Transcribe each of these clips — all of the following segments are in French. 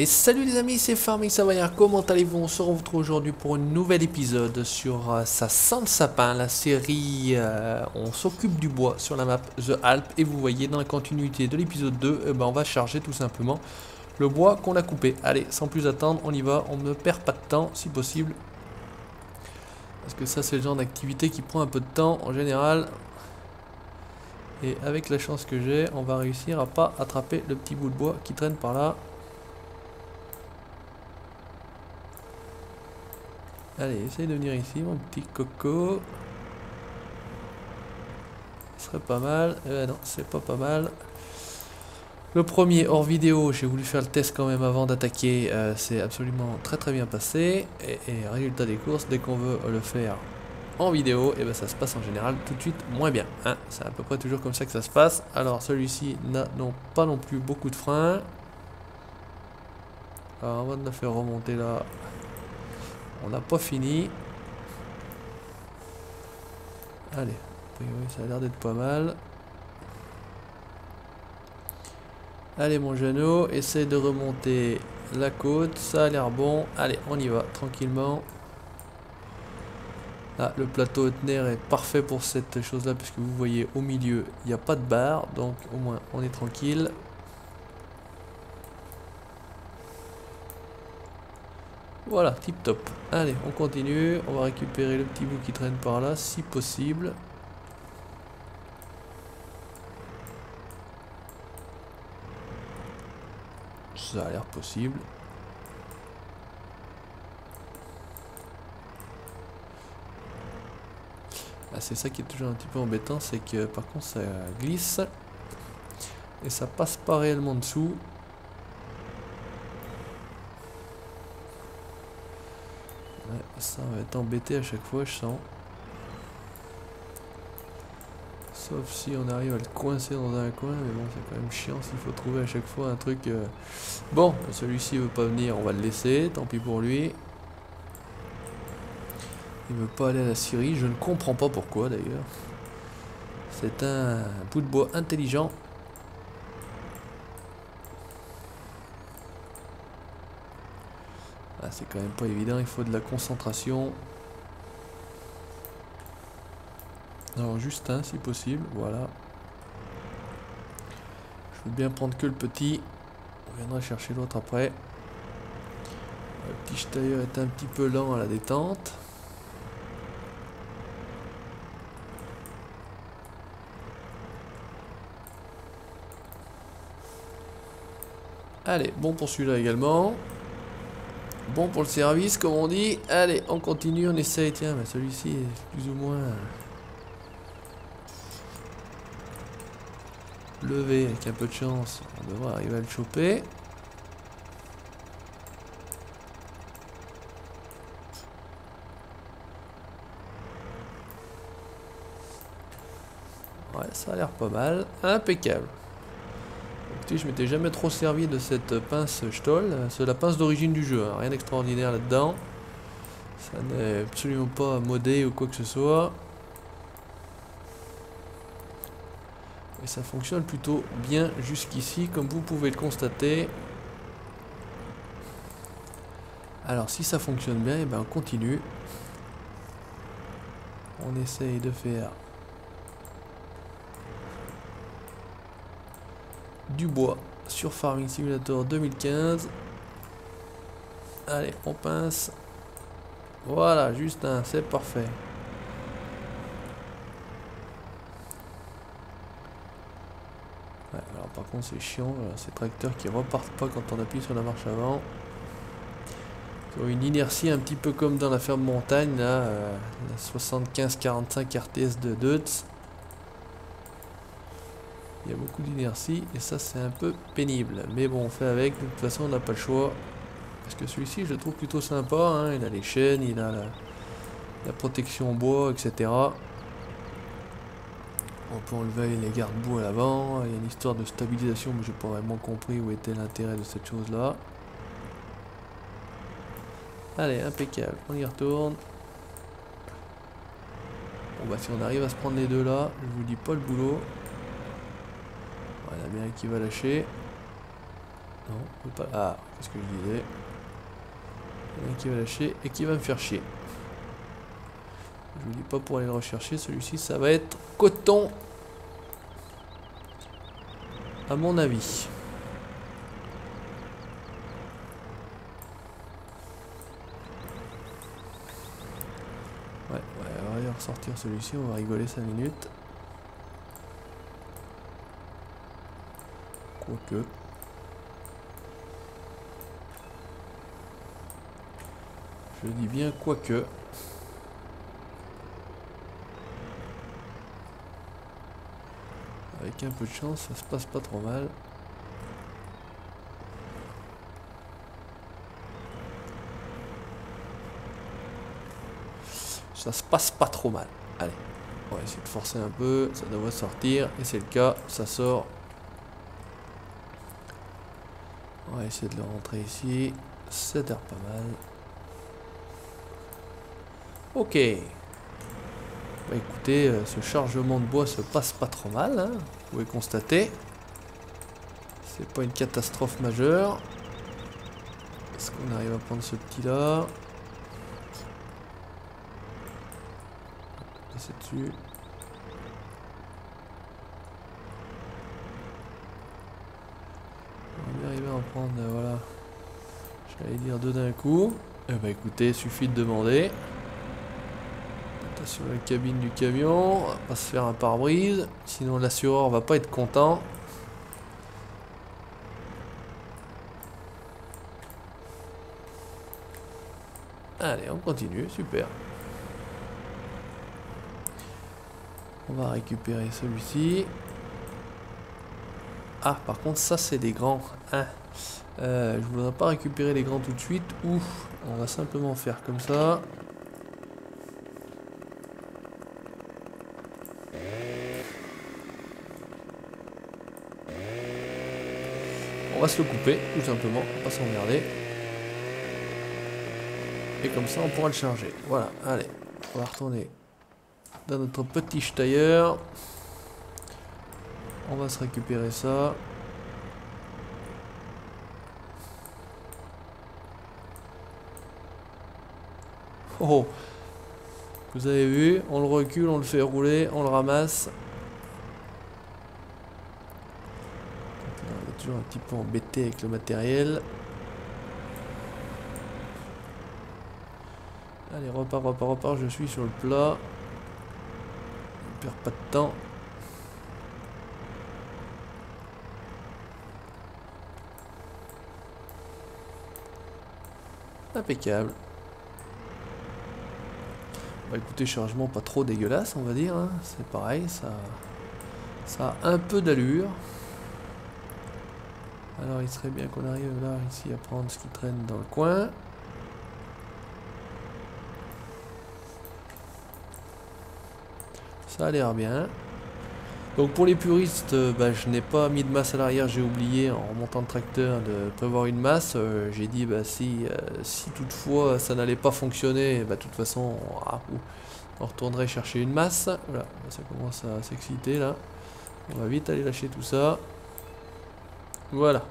Et salut les amis, c'est Farming Savoyard, comment allez-vous? On se retrouve aujourd'hui pour un nouvel épisode sur Ça sent le sapin, la série on s'occupe du bois sur la map The Alp. Et vous voyez dans la continuité de l'épisode 2, on va charger tout simplement le bois qu'on a coupé. Allez, sans plus attendre, on y va, on ne perd pas de temps si possible. Parce que ça c'est le genre d'activité qui prend un peu de temps en général. Et avec la chance que j'ai, on va réussir à pas attraper le petit bout de bois qui traîne par là. Allez, essaye de venir ici, mon petit coco. Ce serait pas mal. Non, c'est pas mal. Le premier hors vidéo, j'ai voulu faire le test quand même avant d'attaquer. C'est absolument très bien passé. Et résultat des courses, dès qu'on veut le faire en vidéo, et ça se passe en général tout de suite moins bien. Hein. C'est à peu près toujours comme ça que ça se passe. Alors celui-ci n'a pas non plus beaucoup de freins. Alors on va le faire remonter là. On n'a pas fini. Allez, a priori ça a l'air d'être pas mal. Allez mon genou, essaye de remonter la côte, ça a l'air bon. Allez, on y va, tranquillement. Là, le plateau Eutner est parfait pour cette chose-là, puisque vous voyez au milieu, il n'y a pas de barre, donc au moins on est tranquille. Voilà, tip top. Allez, on continue. On va récupérer le petit bout qui traîne par là, si possible. Ça a l'air possible. Ah, c'est ça qui est toujours un petit peu embêtant, c'est que par contre ça glisse. Et ça passe pas réellement dessous. Ouais, ça va être embêté à chaque fois, je sens. Sauf si on arrive à le coincer dans un coin, mais bon, c'est quand même chiant s'il faut trouver à chaque fois un truc. Bon, celui-ci veut pas venir, on va le laisser, tant pis pour lui. Il veut pas aller à la scierie, je ne comprends pas pourquoi d'ailleurs. C'est un bout de bois intelligent. Ah, c'est quand même pas évident, il faut de la concentration. Alors juste un si possible, voilà. Je veux bien prendre que le petit. On viendra chercher l'autre après. Le petit Steyr est un petit peu lent à la détente. Allez, bon pour celui-là également. Bon pour le service, comme on dit. Allez, on continue, on essaye. Tiens, celui-ci est plus ou moins levé avec un peu de chance. On devrait arriver à le choper. Ouais, ça a l'air pas mal. Impeccable. Écoutez, je m'étais jamais trop servi de cette pince Stoll. C'est la pince d'origine du jeu. Hein. Rien d'extraordinaire là-dedans. Ça n'est absolument pas modé ou quoi que ce soit. Et ça fonctionne plutôt bien jusqu'ici, comme vous pouvez le constater. Alors si ça fonctionne bien, et on continue. On essaye de faire du bois sur Farming Simulator 2015. Allez, on pince. Voilà, juste un, c'est parfait. Ouais, alors par contre c'est chiant, ces tracteurs qui repartent pas quand on appuie sur la marche avant. Ils ont une inertie un petit peu comme dans la ferme montagne, là, la 75-45 RTS de Deutz. Il y a beaucoup d'inertie et ça c'est un peu pénible. Mais bon, on fait avec, de toute façon on n'a pas le choix. Parce que celui-ci je le trouve plutôt sympa, hein. Il a les chaînes, il a la protection en bois, etc. On peut enlever les garde-boue à l'avant. Il y a une histoire de stabilisation, mais j'ai pas vraiment compris où était l'intérêt de cette chose-là. Allez, impeccable, on y retourne. Bon si on arrive à se prendre les deux là, je vous dis pas le boulot. Voilà, bien qui va lâcher. Non, on peut pas. Ah, qu'est-ce que je disais? Il y en a un qui va lâcher et qui va me faire chier. Je vous dis pas pour aller le rechercher, celui-ci ça va être coton. À mon avis. Ouais, on va aller ressortir celui-ci, on va rigoler 5 minutes. Quoique. Je dis bien quoique. Avec un peu de chance, ça se passe pas trop mal. Ça se passe pas trop mal. Allez, on va essayer de forcer un peu, ça devrait sortir. Et c'est le cas, ça sort. On va essayer de le rentrer ici. Ça a l'air pas mal. Ok. Bah écoutez, ce chargement de bois se passe pas trop mal, hein, vous pouvez constater. C'est pas une catastrophe majeure. Est-ce qu'on arrive à prendre ce petit là? Passer dessus. On va bien arriver à en prendre, voilà. J'allais dire deux d'un coup. Eh bah écoutez, suffit de demander. Sur la cabine du camion, on va pas se faire un pare-brise, sinon l'assureur va pas être content. Allez, on continue, super. On va récupérer celui-ci. Ah, par contre, ça c'est des grands. Hein. Je voudrais pas récupérer les grands tout de suite. Ou on va simplement faire comme ça. On va se le couper, tout simplement, on va pas s'emmerder. Et comme ça, on pourra le charger. Voilà, allez, on va retourner dans notre petit tailleur. On va se récupérer ça. Oh, vous avez vu, on le recule, on le fait rouler, on le ramasse. On est toujours un petit peu embêté avec le matériel. Allez, repart, je suis sur le plat. On perd pas de temps. Impeccable. Bah écoutez, chargement pas trop dégueulasse, on va dire. Hein. C'est pareil, ça a un peu d'allure. Alors il serait bien qu'on arrive là, ici, à prendre ce qui traîne dans le coin. Ça a l'air bien. Donc pour les puristes, bah, je n'ai pas mis de masse à l'arrière, j'ai oublié en remontant le tracteur de prévoir une masse. J'ai dit bah, si toutefois ça n'allait pas fonctionner, bah, de toute façon on retournerait chercher une masse. Voilà, ça commence à s'exciter là. On va vite aller lâcher tout ça. Voilà.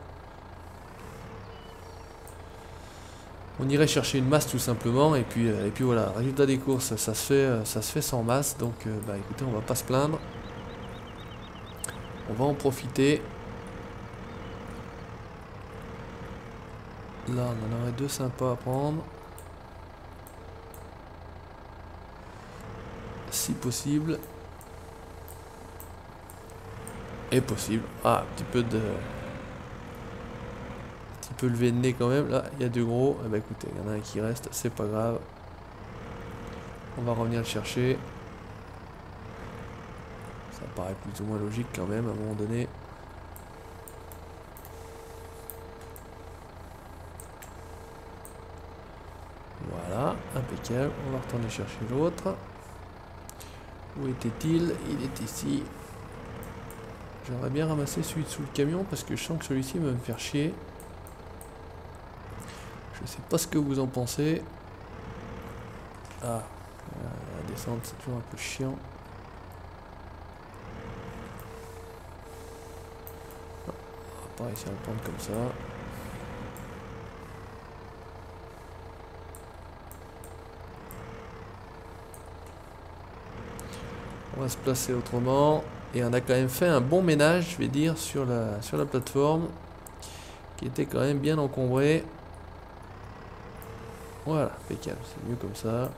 On irait chercher une masse tout simplement et puis voilà. Résultat des courses, ça se fait sans masse, donc bah écoutez, on va pas se plaindre. On va en profiter. Là, on en aurait deux sympas à prendre. Si possible. Et possible. Ah, un petit peu levé de nez quand même. Là, il y a deux gros. Eh ben écoutez, il y en a un qui reste, c'est pas grave. On va revenir le chercher. Ça paraît plus ou moins logique quand même à un moment donné. Voilà, impeccable. On va retourner chercher l'autre. Où était-il? Il est ici. J'aimerais bien ramasser celui sous le camion parce que je sens que celui-ci va me faire chier. Je sais pas ce que vous en pensez. Ah, la descente c'est toujours un peu chiant. On va pas réussir à le prendre comme ça. On va se placer autrement. Et on a quand même fait un bon ménage, je vais dire, sur la plateforme. Qui était quand même bien encombrée. Voilà, impeccable, c'est mieux comme ça.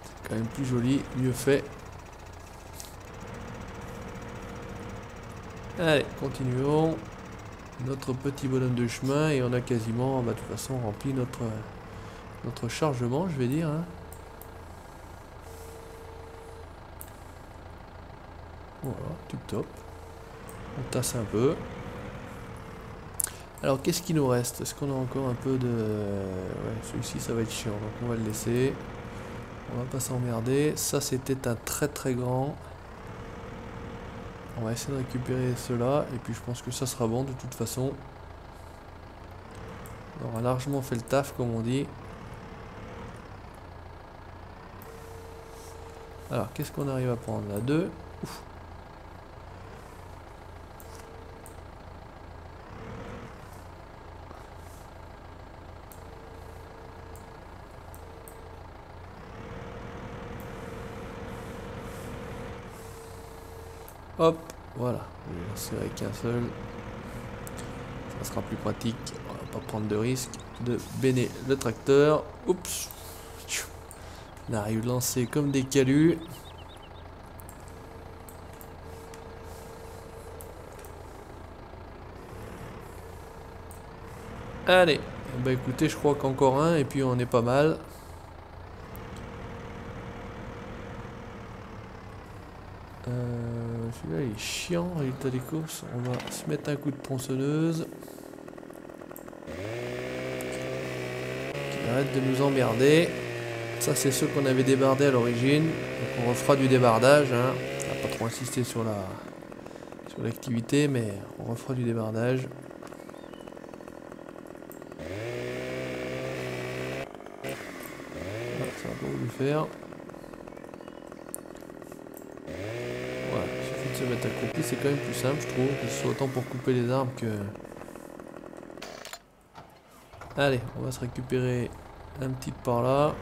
C'est quand même plus joli, mieux fait. Allez, continuons. Notre petit bonhomme de chemin et on a quasiment, de toute façon, rempli notre chargement, je vais dire. Hein. Voilà, tip top. On tasse un peu. Alors, qu'est-ce qu'il nous reste? Est-ce qu'on a encore un peu de... Ouais, celui-ci, ça va être chiant, donc on va le laisser. On va pas s'emmerder. Ça, c'était un très très grand. On va essayer de récupérer cela. Et puis, je pense que ça sera bon de toute façon. On aura largement fait le taf, comme on dit. Alors, qu'est-ce qu'on arrive à prendre là? 2. Ouf. Hop, voilà. Je vais lancer avec qu'un seul. Ça sera plus pratique. On va pas prendre de risque de béner le tracteur. Oups. On arrive lancé comme des calus. Allez. Bah écoutez, je crois qu'encore un et puis on est pas mal. Celui-là il est chiant, résultat des courses. On va se mettre un coup de tronçonneuse. Qui arrête de nous emmerder. Ça c'est ceux qu'on avait débardés à l'origine. Donc on refera du débardage. Hein. On va pas trop insister sur l'activité, mais on refera du débardage. Voilà, ça va pas vous le faire. Se mettre accroupi, c'est quand même plus simple, je trouve, que ce soit autant pour couper les arbres que... Allez, on va se récupérer un petit par là.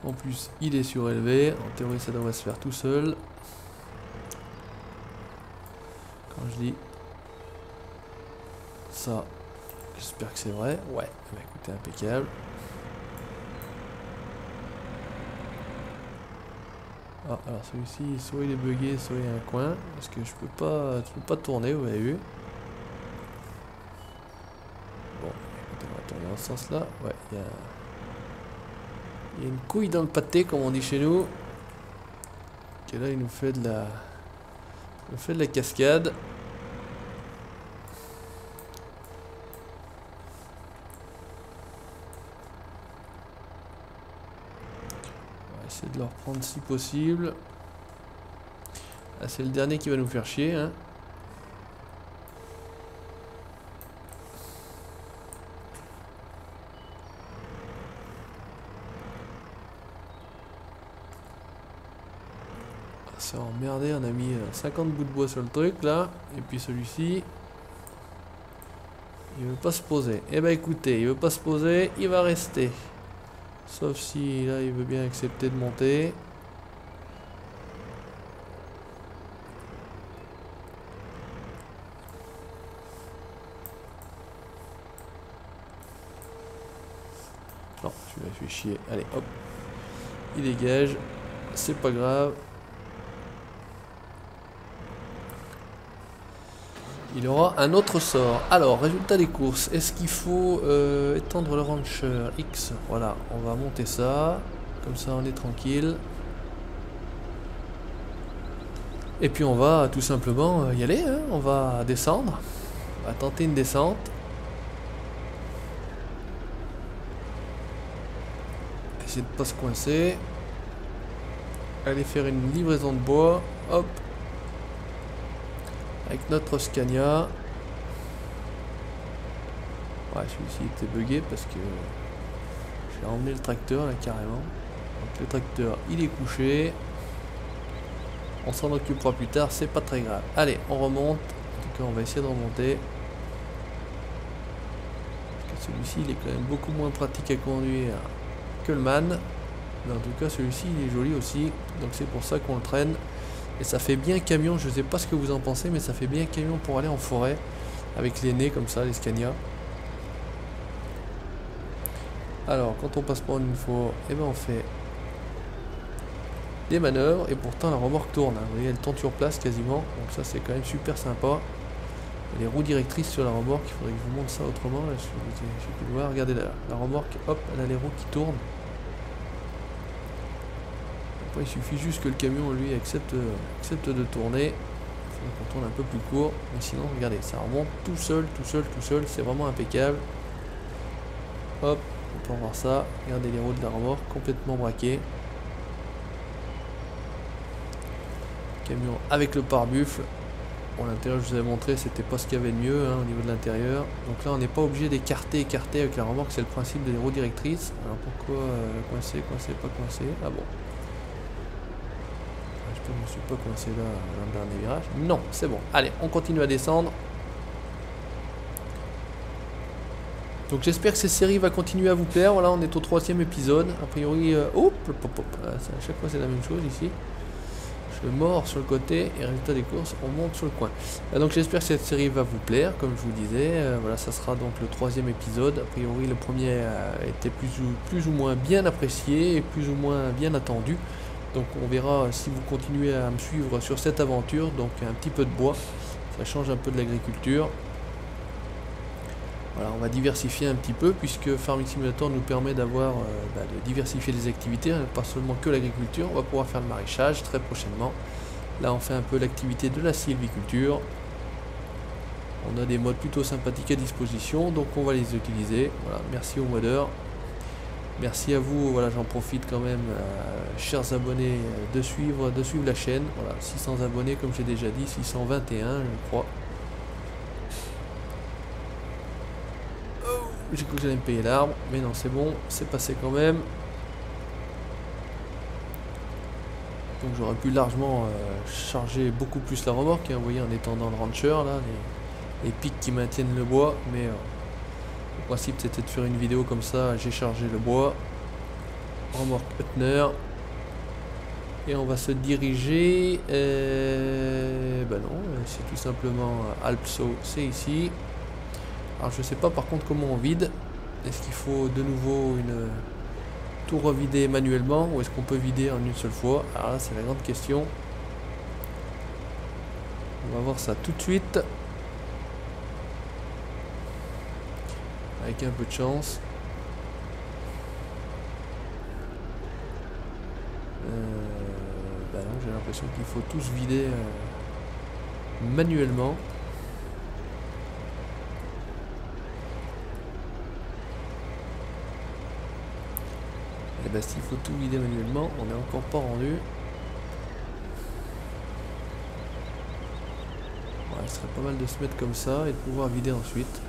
En plus, il est surélevé. En théorie, ça devrait se faire tout seul. Quand je dis ça, j'espère que c'est vrai. Ouais, bah écoutez, impeccable. Ah, alors celui-ci, soit il est bugué, soit il y a un coin. Parce que je peux pas tourner, vous avez vu. Bon, écoutez, on va tourner dans ce sens-là. Ouais, il y a une couille dans le pâté, comme on dit chez nous. Ok, là, il nous fait de la cascade. Essayer de le reprendre si possible. Ah, c'est le dernier qui va nous faire chier. Hein. Ah, c'est emmerdé, on a mis 50 bouts de bois sur le truc là. Et puis celui-ci, il veut pas se poser. Eh ben écoutez, il veut pas se poser, il va rester. Sauf si là il veut bien accepter de monter. Non, celui-là il fait chier. Allez hop. Il dégage. C'est pas grave. Il aura un autre sort. Alors, résultat des courses. Est-ce qu'il faut étendre le rancher X? Voilà, on va monter ça. Comme ça, on est tranquille. Et puis, on va tout simplement y aller. Hein. On va descendre. On va tenter une descente. Essayer de ne pas se coincer. Aller faire une livraison de bois. Hop. Avec notre Scania. Ouais, celui-ci était bugué parce que j'ai emmené le tracteur là carrément. Donc le tracteur il est couché. On s'en occupera plus tard, c'est pas très grave. Allez, on remonte. En tout cas, on va essayer de remonter. Parce que celui-ci il est quand même beaucoup moins pratique à conduire que le man. Mais en tout cas celui-ci il est joli aussi. Donc c'est pour ça qu'on le traîne. Et ça fait bien camion, je sais pas ce que vous en pensez, mais ça fait bien camion pour aller en forêt. Avec les nez comme ça, les Scania. Alors quand on passe pas en une fois, eh ben on fait des manœuvres. Et pourtant la remorque tourne, hein. Vous voyez elle tourne sur place quasiment. Donc ça c'est quand même super sympa. Et les roues directrices sur la remorque, il faudrait que je vous montre ça autrement. Là, j'ai pu le voir, regardez la remorque, hop, elle a les roues qui tournent. Après, il suffit juste que le camion lui accepte de tourner. Il faudrait qu'on tourne un peu plus court. Mais sinon, regardez, ça remonte tout seul. C'est vraiment impeccable. Hop, on peut voir ça. Regardez les roues de la remorque, complètement braquées. Camion avec le pare-buffle. Bon, l'intérieur, je vous avais montré, c'était pas ce qu'il y avait de mieux hein, au niveau de l'intérieur. Donc là, on n'est pas obligé d'écarter, avec la remorque. C'est le principe des roues directrices. Alors pourquoi coincé, pas coincé? Ah bon. Je ne me suis pas coincé là dans le dernier virage. Non, c'est bon. Allez, on continue à descendre. Donc j'espère que cette série va continuer à vous plaire. Voilà, on est au 3e épisode. A priori, hop, à chaque fois c'est la même chose ici. Je mords sur le côté et résultat des courses, on monte sur le coin. Donc j'espère que cette série va vous plaire, comme je vous disais. Voilà, ça sera donc le 3e épisode. A priori, le premier était plus ou moins bien apprécié et plus ou moins bien attendu. Donc on verra si vous continuez à me suivre sur cette aventure. Donc un petit peu de bois, ça change un peu de l'agriculture. Voilà, on va diversifier un petit peu puisque Farming Simulator nous permet d'avoir de diversifier les activités, hein, pas seulement que l'agriculture. On va pouvoir faire le maraîchage très prochainement. Là on fait un peu l'activité de la sylviculture. On a des modes plutôt sympathiques à disposition, donc on va les utiliser. Voilà, merci aux modeurs. Merci à vous, voilà, j'en profite quand même, chers abonnés, de suivre la chaîne. Voilà, 600 abonnés comme j'ai déjà dit, 621 je crois. J'ai cru que j'allais me payer l'arbre, mais non, c'est bon, c'est passé quand même. Donc j'aurais pu largement charger beaucoup plus la remorque, hein, vous voyez, en étant dans le rancher, là, les pics qui maintiennent le bois. Mais le principe c'était de faire une vidéo comme ça, j'ai chargé le bois. Remorque Hüttner. Et on va se diriger... ben non, c'est tout simplement Alpso, c'est ici. Alors je sais pas par contre comment on vide. Est-ce qu'il faut de nouveau tout revider manuellement ou est-ce qu'on peut vider en une seule fois? Alors là c'est la grande question. On va voir ça tout de suite. Avec un peu de chance. Bah non, j'ai l'impression qu'il faut tous vider manuellement. Et bah s'il faut tout vider manuellement, on n'est encore pas rendu. Ouais, il serait pas mal de se mettre comme ça et de pouvoir vider ensuite.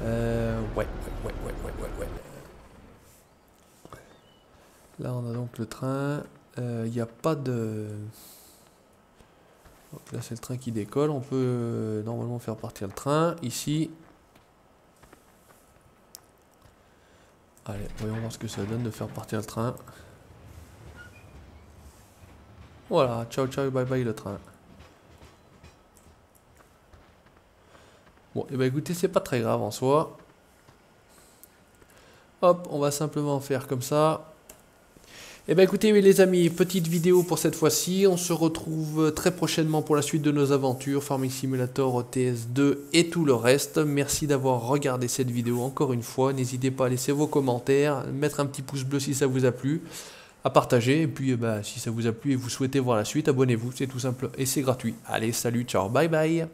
Ouais. Là on a donc le train. Il n'y a pas de... Donc là c'est le train qui décolle. On peut normalement faire partir le train. Ici. Allez, voyons voir ce que ça donne de faire partir le train. Voilà, ciao bye bye le train. Bon, et bah écoutez, c'est pas très grave en soi. Hop, on va simplement faire comme ça. Et bah écoutez les amis, petite vidéo pour cette fois-ci. On se retrouve très prochainement pour la suite de nos aventures, Farming Simulator, TS2 et tout le reste. Merci d'avoir regardé cette vidéo encore une fois. N'hésitez pas à laisser vos commentaires, mettre un petit pouce bleu si ça vous a plu, à partager. Et puis si ça vous a plu et vous souhaitez voir la suite, abonnez-vous, c'est tout simple et c'est gratuit. Allez, salut, ciao, bye bye.